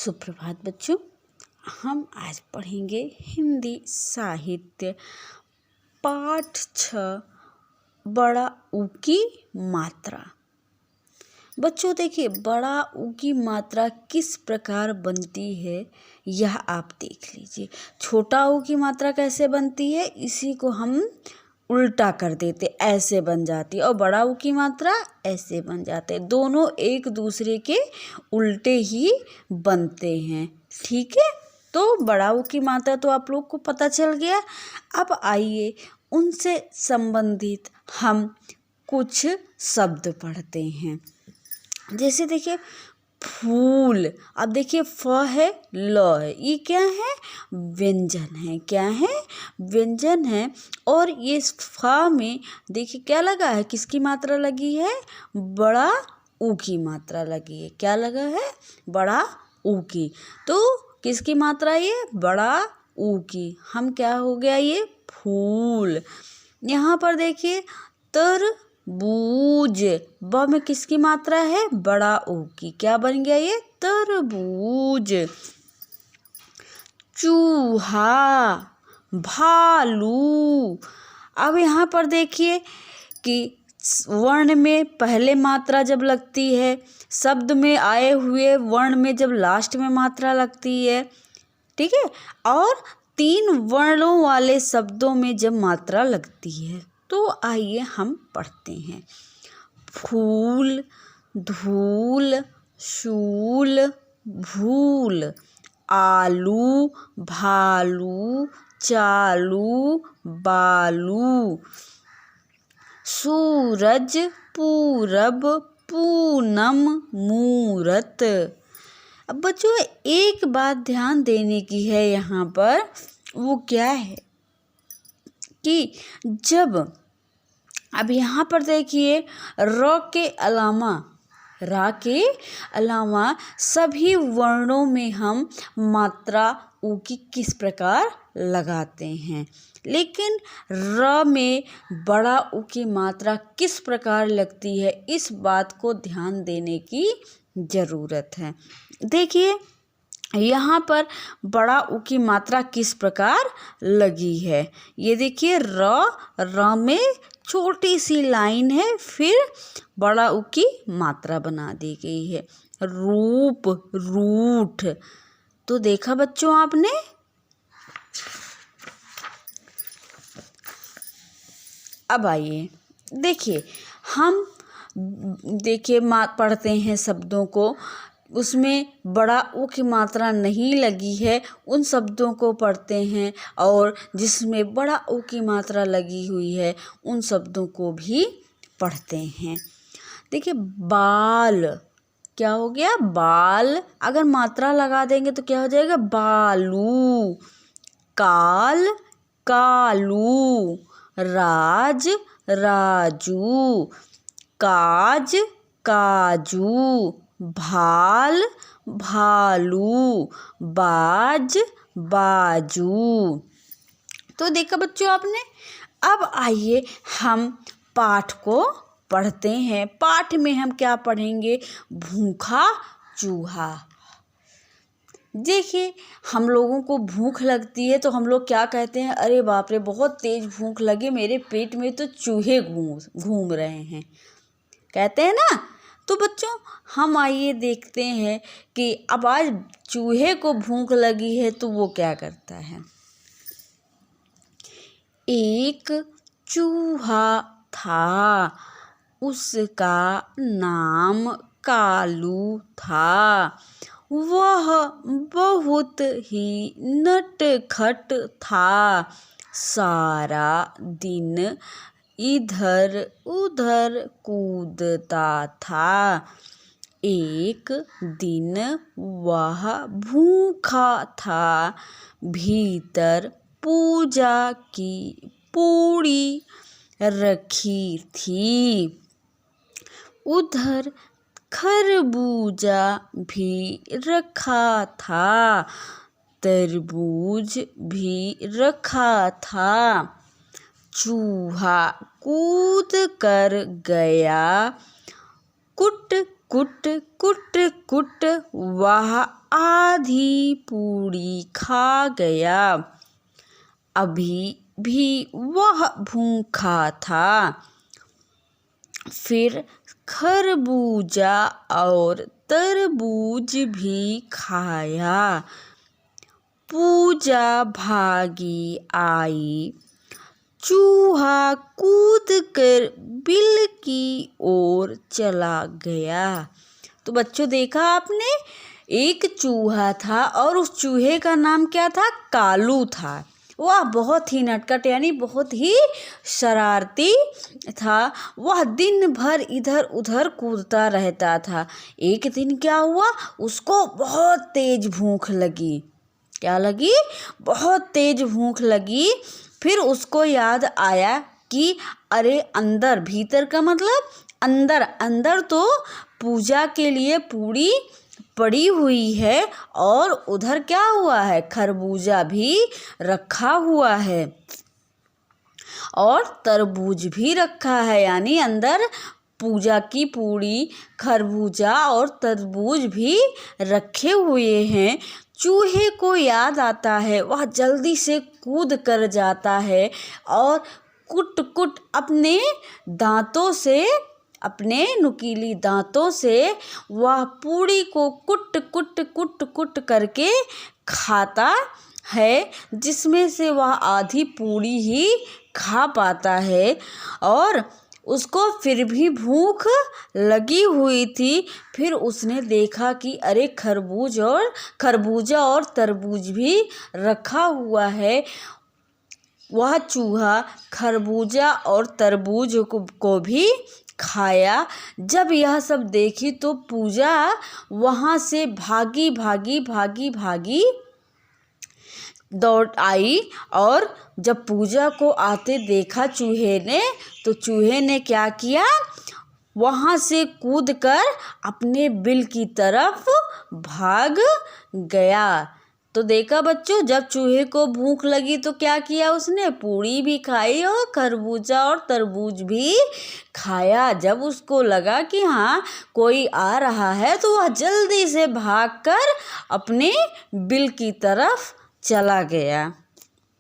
सुप्रभात बच्चों। हम आज पढ़ेंगे हिंदी साहित्य पाठ 6 बड़ा ऊ की मात्रा। बच्चों देखिए, बड़ा ऊ की मात्रा किस प्रकार बनती है यह आप देख लीजिए। छोटा ऊ की मात्रा कैसे बनती है, इसी को हम उल्टा कर देते, ऐसे बन जाती है, और बड़ा ऊ की मात्रा ऐसे बन जाते हैं। दोनों एक दूसरे के उल्टे ही बनते हैं। ठीक है, तो बड़ा ऊ की मात्रा तो आप लोग को पता चल गया। अब आइए उनसे संबंधित हम कुछ शब्द पढ़ते हैं। जैसे देखिए फूल, अब देखिए फ है ल है, ये क्या है, व्यंजन है। क्या है, व्यंजन है। और ये फ में देखिए क्या लगा है, किसकी मात्रा लगी है, बड़ा ऊ की मात्रा लगी है। क्या लगा है, बड़ा ऊ की। तो किसकी मात्रा, ये बड़ा ऊ की। हम क्या हो गया, ये फूल। यहाँ पर देखिए तरबूज, ब में किसकी मात्रा है, बड़ा ऊ की। क्या बन गया, ये तरबूज। चूहा, भालू। अब यहाँ पर देखिए कि वर्ण में पहले मात्रा जब लगती है, शब्द में आए हुए वर्ण में जब लास्ट में मात्रा लगती है, ठीक है, और 3 वर्णों वाले शब्दों में जब मात्रा लगती है, तो आइए हम पढ़ते हैं। फूल, धूल, शूल, भूल, आलू, भालू, चालू, बालू, सूरज, पूरब, पूनम, मूरत। अब बच्चों एक बात ध्यान देने की है यहाँ पर, वो क्या है कि जब अब यहाँ पर देखिए र के अलावा सभी वर्णों में हम मात्रा ऊ की किस प्रकार लगाते हैं, लेकिन र में बड़ा ऊ की मात्रा किस प्रकार लगती है, इस बात को ध्यान देने की ज़रूरत है। देखिए यहाँ पर बड़ा ऊ की मात्रा किस प्रकार लगी है, ये देखिए र में छोटी सी लाइन है, फिर बड़ा ऊ की मात्रा बना दी गई है। रूप, रूठ। तो देखा बच्चों आपने। अब आइए देखिए, हम देखिए पढ़ते हैं शब्दों को, उसमें बड़ा ऊ की मात्रा नहीं लगी है उन शब्दों को पढ़ते हैं, और जिसमें बड़ा ऊ की मात्रा लगी हुई है उन शब्दों को भी पढ़ते हैं। देखिए बाल, क्या हो गया, बाल। अगर मात्रा लगा देंगे तो क्या हो जाएगा, बालू। काल, कालू। राज, राजू। काज, काजू। भाल, भालू। बाज, बाजू। तो देखा बच्चों आपने। अब आइए हम पाठ को पढ़ते हैं। पाठ में हम क्या पढ़ेंगे, भूखा चूहा। देखिए हम लोगों को भूख लगती है तो हम लोग क्या कहते हैं, अरे बाप रे बहुत तेज भूख लगे, मेरे पेट में तो चूहे घूम रहे हैं, कहते हैं ना। तो बच्चों हम आइए देखते हैं कि अब आज चूहे को भूख लगी है तो वो क्या करता है। एक चूहा था, उसका नाम कालू था। वह बहुत ही नटखट था, सारा दिन इधर उधर कूदता था। एक दिन वह भूखा था, भीतर पूजा की पूड़ी रखी थी, उधर खरबूजा भी रखा था, तरबूज भी रखा था। चूहा कूद कर गया, कुट कुट कुट कुट वह आधी पूरी खा गया। अभी भी वह भूखा था। फिर खरबूजा और तरबूज भी खाया। पूजा भागी आई। चूहा कूद कर बिल की ओर चला गया। तो बच्चों देखा आपने, एक चूहा था और उस चूहे का नाम क्या था? कालू था। वह बहुत ही नटखट यानी बहुत ही शरारती था। वह दिन भर इधर उधर कूदता रहता था। एक दिन क्या हुआ, उसको बहुत तेज भूख लगी। क्या लगी? बहुत तेज भूख लगी। फिर उसको याद आया कि अरे अंदर, भीतर का मतलब अंदर, अंदर तो पूजा के लिए पूरी पड़ी हुई है और उधर क्या हुआ है? खरबूजा भी रखा हुआ है और तरबूज भी रखा है, यानी अंदर पूजा की पूरी, खरबूजा और तरबूज भी रखे हुए हैं। चूहे को याद आता है, वह जल्दी से कूद कर जाता है और कुट कुट अपने दांतों से, अपने नुकीली दांतों से वह पूरी को कुट कुट कुट कुट करके खाता है, जिसमें से वह आधी पूरी ही खा पाता है। और उसको फिर भी भूख लगी हुई थी। फिर उसने देखा कि अरे खरबूजा और तरबूज भी रखा हुआ है। वह चूहा खरबूजा और तरबूज को भी खाया। जब यह सब देखी तो पूजा वहाँ से भागी भागी भागी भागी दौड़ आई और जब पूजा को आते देखा चूहे ने, तो चूहे ने क्या किया? वहाँ से कूदकर अपने बिल की तरफ भाग गया। तो देखा बच्चों, जब चूहे को भूख लगी तो क्या किया उसने? पूरी भी खाई और खरबूजा और तरबूज भी खाया। जब उसको लगा कि हाँ कोई आ रहा है तो वह जल्दी से भागकर अपने बिल की तरफ चला गया।